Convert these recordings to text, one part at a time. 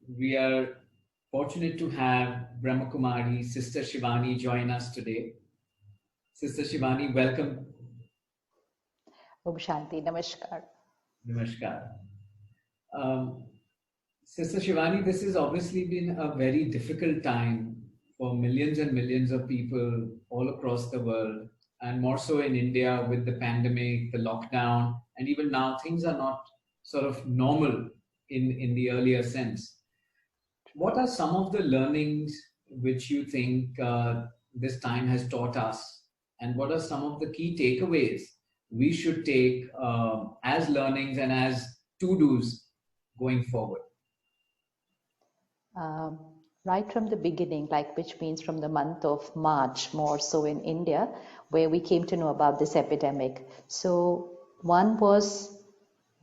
we are fortunate to have Brahmakumari, Sister Shivani, join us today. Sister Shivani, welcome. Om Shanti, Namaskar. Namaskar. Um, Sister Shivani, this has obviously been a very difficult time for millions and millions of people all across the world, and more so in India with the pandemic, the lockdown, and even now things are not sort of normal in the earlier sense. What are some of the learnings which you think this time has taught us, and what are some of the key takeaways we should take as learnings and as to dos going forward? Um, right from the beginning, like which means from the month of March, more so in India, where we came to know about this epidemic. So, one was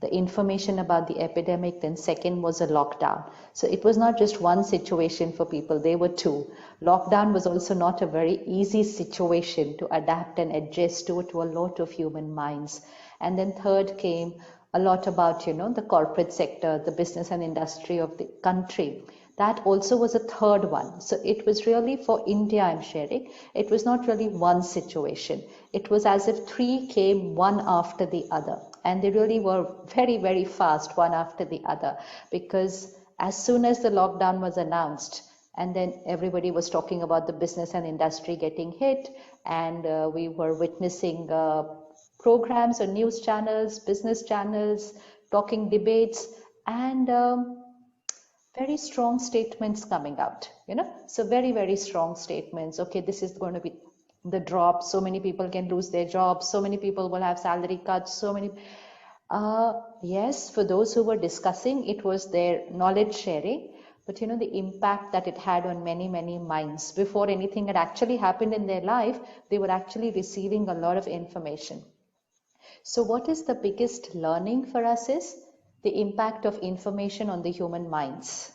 the information about the epidemic, then second was a lockdown. So it was not just one situation for people, there were two. Lockdown was also not a very easy situation to adapt and adjust to a lot of human minds. And then third came a lot about, the corporate sector, the business and industry of the country. That also was a third one. So it was really for India, I'm sharing. It was not really one situation. It was as if three came one after the other. And they really were very, very fast, one after the other. Because as soon as the lockdown was announced, and then everybody was talking about the business and industry getting hit, and we were witnessing programs on news channels, business channels, talking debates, and very strong statements coming out, so very, very strong statements. Okay, this is going to be the drop, so many people can lose their jobs, so many people will have salary cuts, so many. Yes, for those who were discussing, it was their knowledge sharing, but the impact that it had on many, many minds. Before anything had actually happened in their life, they were actually receiving a lot of information. So what is the biggest learning for us is the impact of information on the human minds.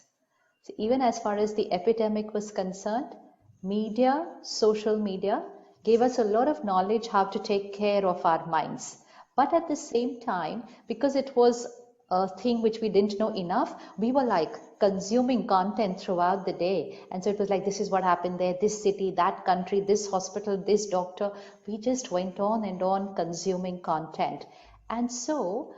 So even as far as the epidemic was concerned, media, social media gave us a lot of knowledge how to take care of our minds. But at the same time, because it was a thing which we didn't know enough, we were like consuming content throughout the day. And so it was like, this is what happened there, this city, that country, this hospital, this doctor. We just went on and on consuming content. And so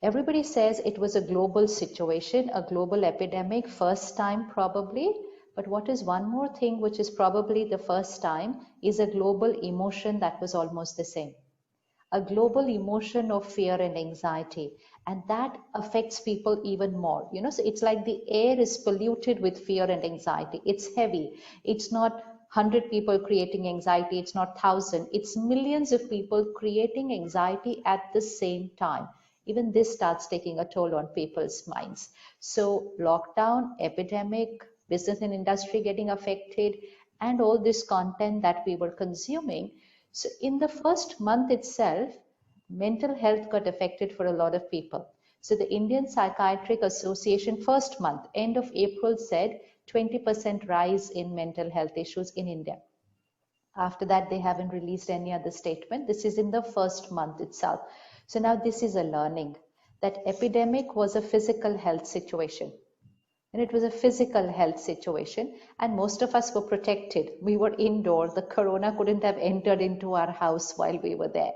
everybody says it was a global situation, a global epidemic, first time probably. But what is one more thing which is probably the first time is a global emotion that was almost the same. A global emotion of fear and anxiety. And that affects people even more. So it's like the air is polluted with fear and anxiety. It's heavy. It's not 100 people creating anxiety. It's not 1,000. It's millions of people creating anxiety at the same time. Even this starts taking a toll on people's minds. So lockdown, epidemic, business and industry getting affected, and all this content that we were consuming. So in the first month itself, mental health got affected for a lot of people. So the Indian Psychiatric Association first month, end of April, said 20% rise in mental health issues in India. After that, they haven't released any other statement. This is in the first month itself. So now this is a learning that epidemic was a physical health situation. And it was a physical health situation, and most of us were protected. We were indoor. The corona couldn't have entered into our house while we were there.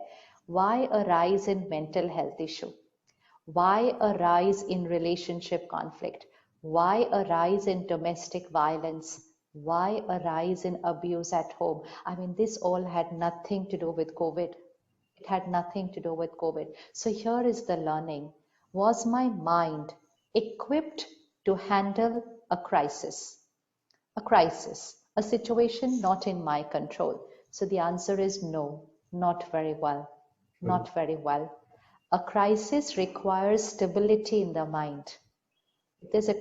Why a rise in mental health issue? Why a rise in relationship conflict? Why a rise in domestic violence? Why a rise in abuse at home? I mean, this all had nothing to do with COVID. It had nothing to do with COVID. So here is the learning. Was my mind equipped to handle a crisis? A crisis, a situation not in my control. So the answer is no, not very well. True. Not very well. A crisis requires stability in the mind.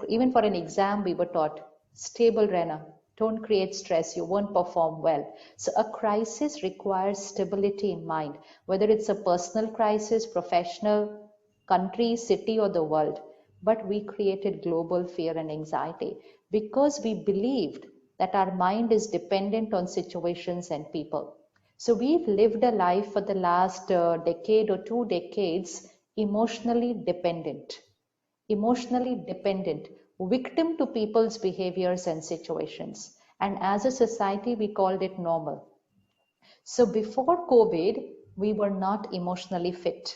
Even for an exam, we were taught stable Rena, don't create stress, you won't perform well. So a crisis requires stability in mind, whether it's a personal crisis, professional, country, city, or the world. But we created global fear and anxiety because we believed that our mind is dependent on situations and people. So we've lived a life for the last decade or 2 decades emotionally dependent. Emotionally dependent. victim to people's behaviors and situations. And as a society, we called it normal. So before COVID, we were not emotionally fit.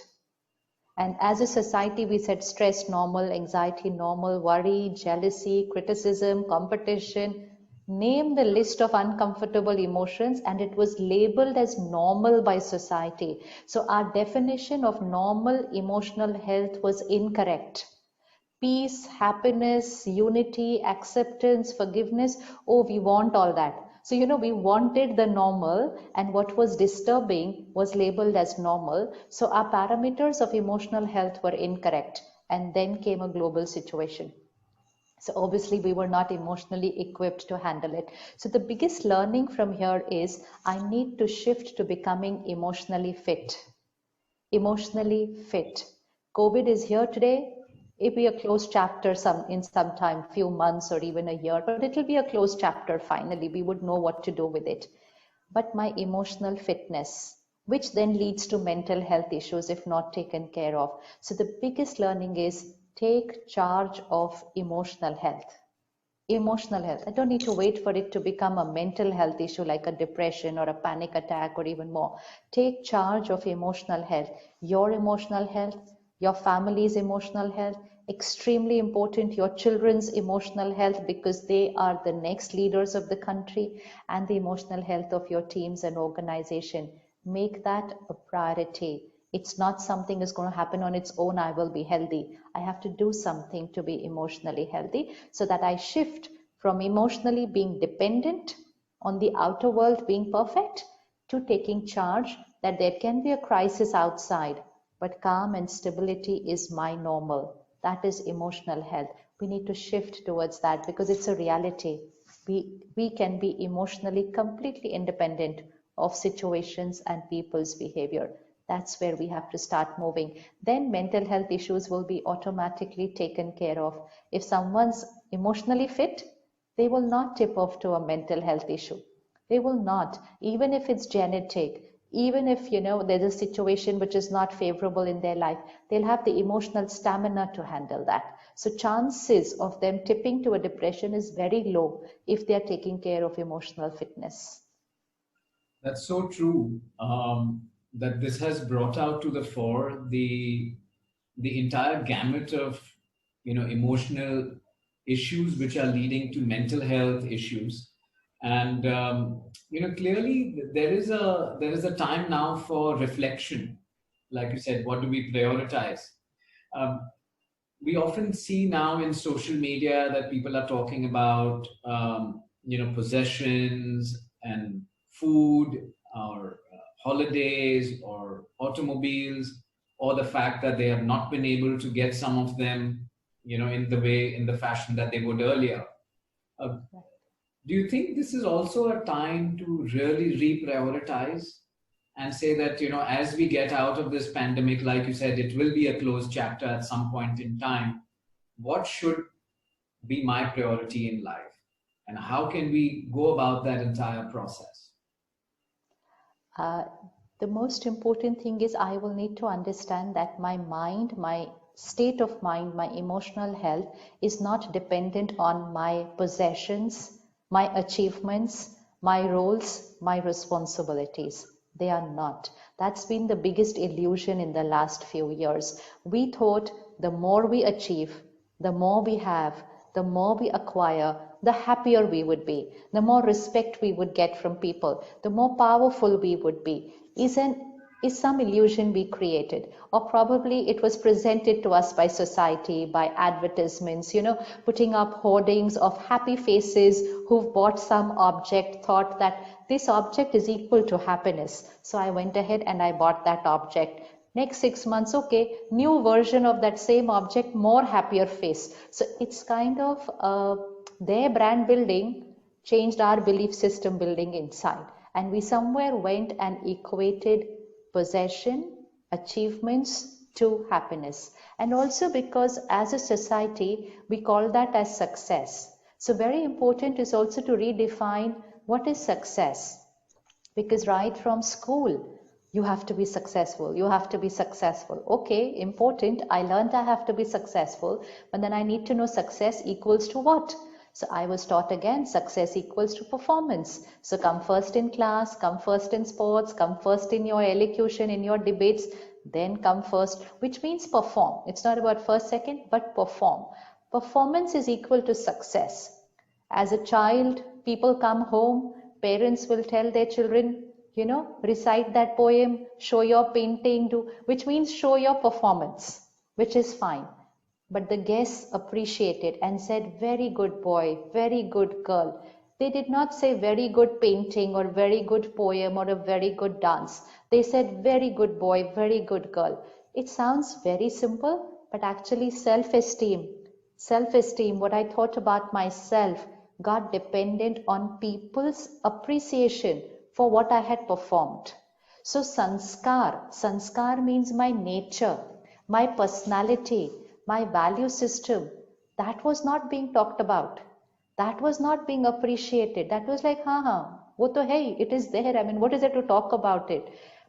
And as a society, we said stress normal, anxiety normal, worry, jealousy, criticism, competition. Name the list of uncomfortable emotions, and it was labeled as normal by society. So our definition of normal emotional health was incorrect. Peace, happiness, unity, acceptance, forgiveness. Oh, we want all that. So, we wanted the normal, and what was disturbing was labeled as normal. So, our parameters of emotional health were incorrect. And then came a global situation. So, obviously, we were not emotionally equipped to handle it. So, the biggest learning from here is I need to shift to becoming emotionally fit. Emotionally fit. COVID is here today. It'll be a closed chapter in some time, few months or even a year, but it'll be a closed chapter finally. We would know what to do with it. But my emotional fitness, which then leads to mental health issues if not taken care of. So the biggest learning is take charge of emotional health. Emotional health. I don't need to wait for it to become a mental health issue like a depression or a panic attack or even more. Take charge of emotional health. Your emotional health, your family's emotional health, extremely important, your children's emotional health, because they are the next leaders of the country, and the emotional health of your teams and organization. Make that a priority. It's not something that's going to happen on its own. I will be healthy. I have to do something to be emotionally healthy so that I shift from emotionally being dependent on the outer world being perfect to taking charge that there can be a crisis outside, but calm and stability is my normal. That is emotional health. We need to shift towards that because it's a reality. We can be emotionally completely independent of situations and people's behavior. That's where we have to start moving. Then mental health issues will be automatically taken care of. If someone's emotionally fit, they will not tip off to a mental health issue. They will not, even if it's genetic, even if there's a situation which is not favorable in their life, they'll have the emotional stamina to handle that. So chances of them tipping to a depression is very low if they're taking care of emotional fitness. That's so true. That this has brought out to the fore the entire gamut of emotional issues which are leading to mental health issues, and clearly there is a time now for reflection. Like you said, what do we prioritize? Um, we often see now in social media that people are talking about possessions and food or holidays or automobiles, or the fact that they have not been able to get some of them in the fashion that they would earlier. uh, do you think this is also a time to really reprioritize and say that, as we get out of this pandemic, like you said, it will be a closed chapter at some point in time? What should be my priority in life? And how can we go about that entire process? Uh, the most important thing is I will need to understand that my mind, my state of mind, my emotional health is not dependent on my possessions, my achievements, my roles, my responsibilities. They are not. That's been the biggest illusion in the last few years. We thought the more we achieve, the more we have, the more we acquire, the happier we would be, the more respect we would get from people, the more powerful we would be. Is some illusion we created, or probably it was presented to us by society, by advertisements, putting up hoardings of happy faces who've bought some object, thought that this object is equal to happiness. So I went ahead and I bought that object. Next 6 months, okay, new version of that same object, more happier face. So it's kind of their brand building changed our belief system building inside. And we somewhere went and equated possession, achievements to happiness. And also because as a society, we call that as success. So very important is also to redefine what is success. Because right from school, You have to be successful. You have to be successful. Okay, important. I learned I have to be successful, but then I need to know success equals to what? So I was taught again, success equals to performance. So come first in class, come first in sports, come first in your elocution, in your debates, then come first, which means perform. It's not about first, second, but perform. Performance is equal to success. As a child, people come home, parents will tell their children, recite that poem, show your painting, which means show your performance, which is fine. But the guests appreciated and said, very good boy, very good girl. They did not say very good painting or very good poem or a very good dance. They said, very good boy, very good girl. It sounds very simple, but actually self-esteem, what I thought about myself got dependent on people's appreciation for what I had performed. So sanskar means my nature, my personality, my value system. That was not being talked about. That was not being appreciated. That was like, wo to hai, it is there. I mean, what is there to talk about it?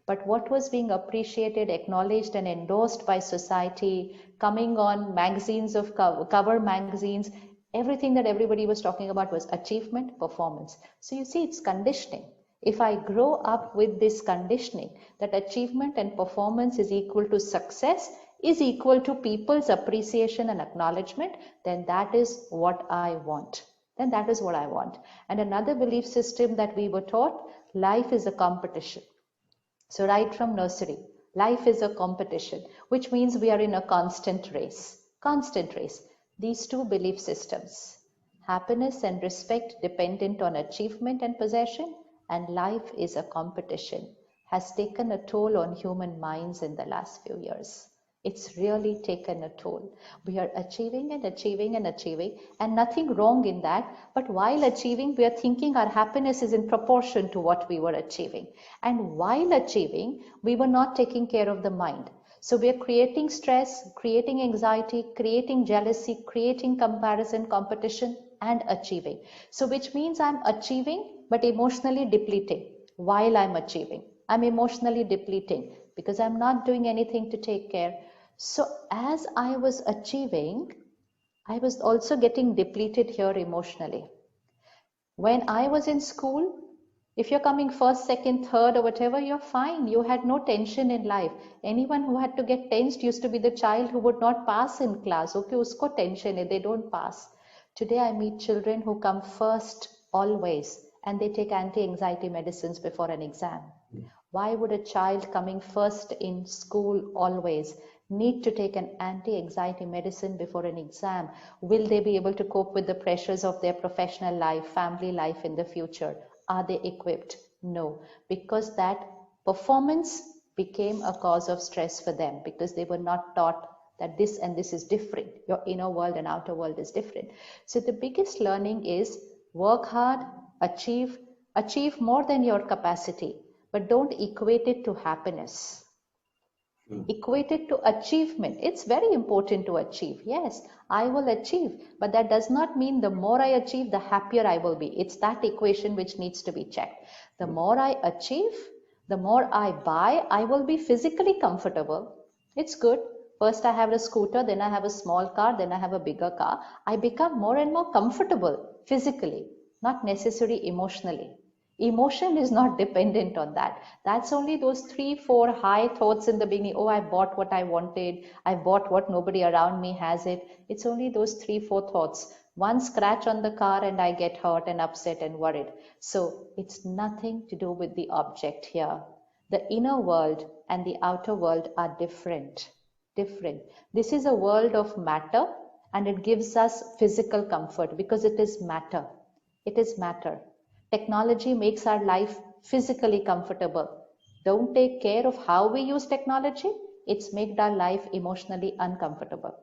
But what was being appreciated, acknowledged, and endorsed by society, coming on magazines of cover magazines, everything that everybody was talking about was achievement, performance. So you see, it's conditioning. If I grow up with this conditioning that achievement and performance is equal to success, is equal to people's appreciation and acknowledgement, then that is what I want. Then that is what I want. And another belief system that we were taught, life is a competition. So right from nursery, life is a competition, which means we are in a constant race. Constant race. These two belief systems, happiness and respect dependent on achievement and possession, and life is a competition, has taken a toll on human minds in the last few years. It's really taken a toll. We are achieving and achieving and achieving, and nothing wrong in that. But while achieving, we are thinking our happiness is in proportion to what we were achieving. And while achieving, we were not taking care of the mind. So we are creating stress, creating anxiety, creating jealousy, creating comparison, competition, and achieving. So which means I'm achieving, but emotionally depleting while I'm achieving. I'm emotionally depleting because I'm not doing anything to take care. So as I was achieving, I was also getting depleted here emotionally. When I was in school, if you're coming first, second, third, or whatever, you're fine. You had no tension in life. Anyone who had to get tensed used to be the child who would not pass in class. Okay, usko tension hai, they don't pass. Today I meet children who come first always, and they take anti-anxiety medicines before an exam. Why would a child coming first in school always need to take an anti-anxiety medicine before an exam? Will they be able to cope with the pressures of their professional life, family life in the future? Are they equipped? No, because that performance became a cause of stress for them because they were not taught that this and this is different. Your inner world and outer world is different. So the biggest learning is work hard, achieve more than your capacity, but don't equate it to happiness. Equate it to achievement. It's very important to achieve. Yes, I will achieve, but that does not mean the more I achieve, the happier I will be. It's that equation which needs to be checked. The more I achieve, the more I buy, I will be physically comfortable. It's good. First I have a scooter, then I have a small car, then I have a bigger car. I become more and more comfortable physically, not necessarily emotionally. Emotion is not dependent on that. That's only those 3-4 high thoughts in the beginning. Oh, I bought what I wanted. I bought what nobody around me has it. It's only those 3-4 thoughts. One scratch on the car and I get hurt and upset and worried. So it's nothing to do with the object here. The inner world and the outer world are different. This is a world of matter, and it gives us physical comfort because it is matter. It is matter. Technology makes our life physically comfortable. Don't take care of how we use technology. It's made our life emotionally uncomfortable.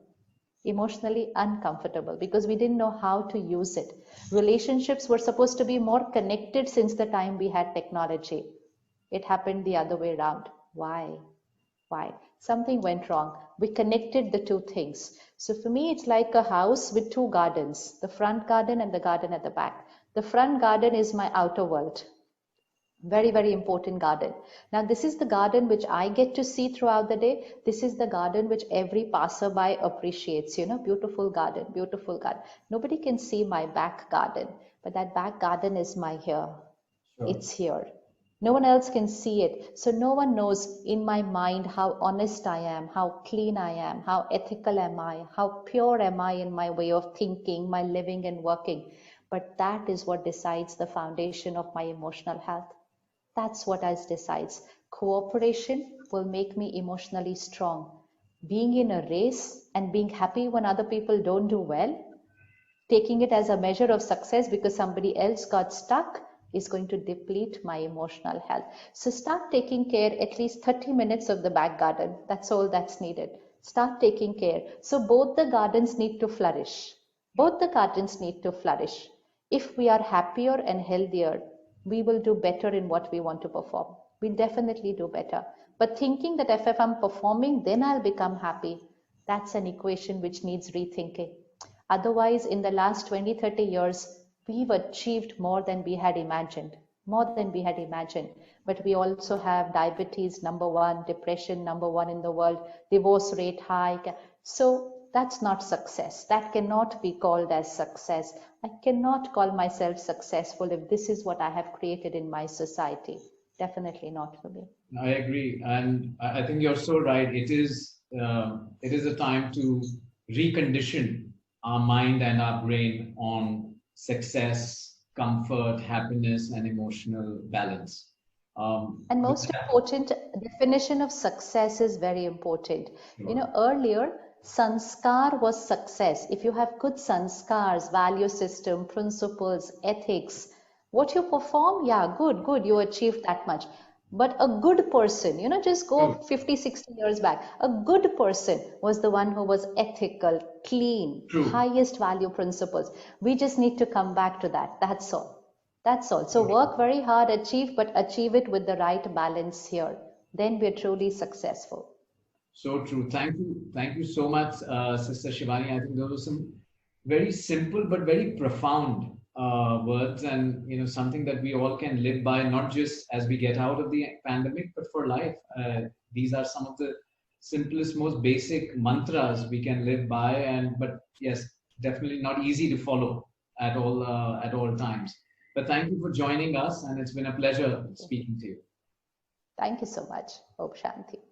Emotionally uncomfortable because we didn't know how to use it. Relationships were supposed to be more connected since the time we had technology. It happened the other way around. Why? Something went wrong. We connected the two things. So for me, it's like a house with two gardens, the front garden and the garden at the back. The front garden is my outer world. Very, very important garden. Now, this is the garden which I get to see throughout the day. This is the garden which every passerby appreciates. Beautiful garden, beautiful garden. Nobody can see my back garden, but that back garden is my here. Sure. It's here. No one else can see it. So no one knows in my mind how honest I am, how clean I am, how ethical am I, how pure am I in my way of thinking, my living and working. But that is what decides the foundation of my emotional health. That's what else decides. Cooperation will make me emotionally strong. Being in a race and being happy when other people don't do well, taking it as a measure of success because somebody else got stuck, is going to deplete my emotional health. So start taking care at least 30 minutes of the back garden. That's all that's needed. Start taking care. So both the gardens need to flourish. Both the gardens need to flourish. If we are happier and healthier, we will do better in what we want to perform. We'll definitely do better. But thinking that if I'm performing, then I'll become happy, that's an equation which needs rethinking. Otherwise, in the last 20, 30 years, we've achieved more than we had imagined, more than we had imagined. But we also have diabetes, #1, depression, #1 in the world, divorce rate high. So that's not success. That cannot be called as success. I cannot call myself successful if this is what I have created in my society. Definitely not for me. I agree, and I think you're so right. It is a time to recondition our mind and our brain on success, comfort, happiness, and emotional balance. And most important, definition of success is very important. Sure. Earlier, sanskar was success. If you have good sanskars, value system, principles, ethics, what you perform, yeah, good, you achieved that much. But a good person, just go 50, 60 years back. A good person was the one who was ethical, clean, highest value principles. We just need to come back to that. That's all. That's all. So work very hard, but achieve it with the right balance here. Then we're truly successful. So true. Thank you so much, Sister Shivani. I think those were some very simple but very profound words, and something that we all can live by, not just as we get out of the pandemic, but for life. These are some of the simplest, most basic mantras we can live by, but yes, definitely not easy to follow at all times. But thank you for joining us, and it's been a pleasure speaking to you. Thank you so much. Om Shanti.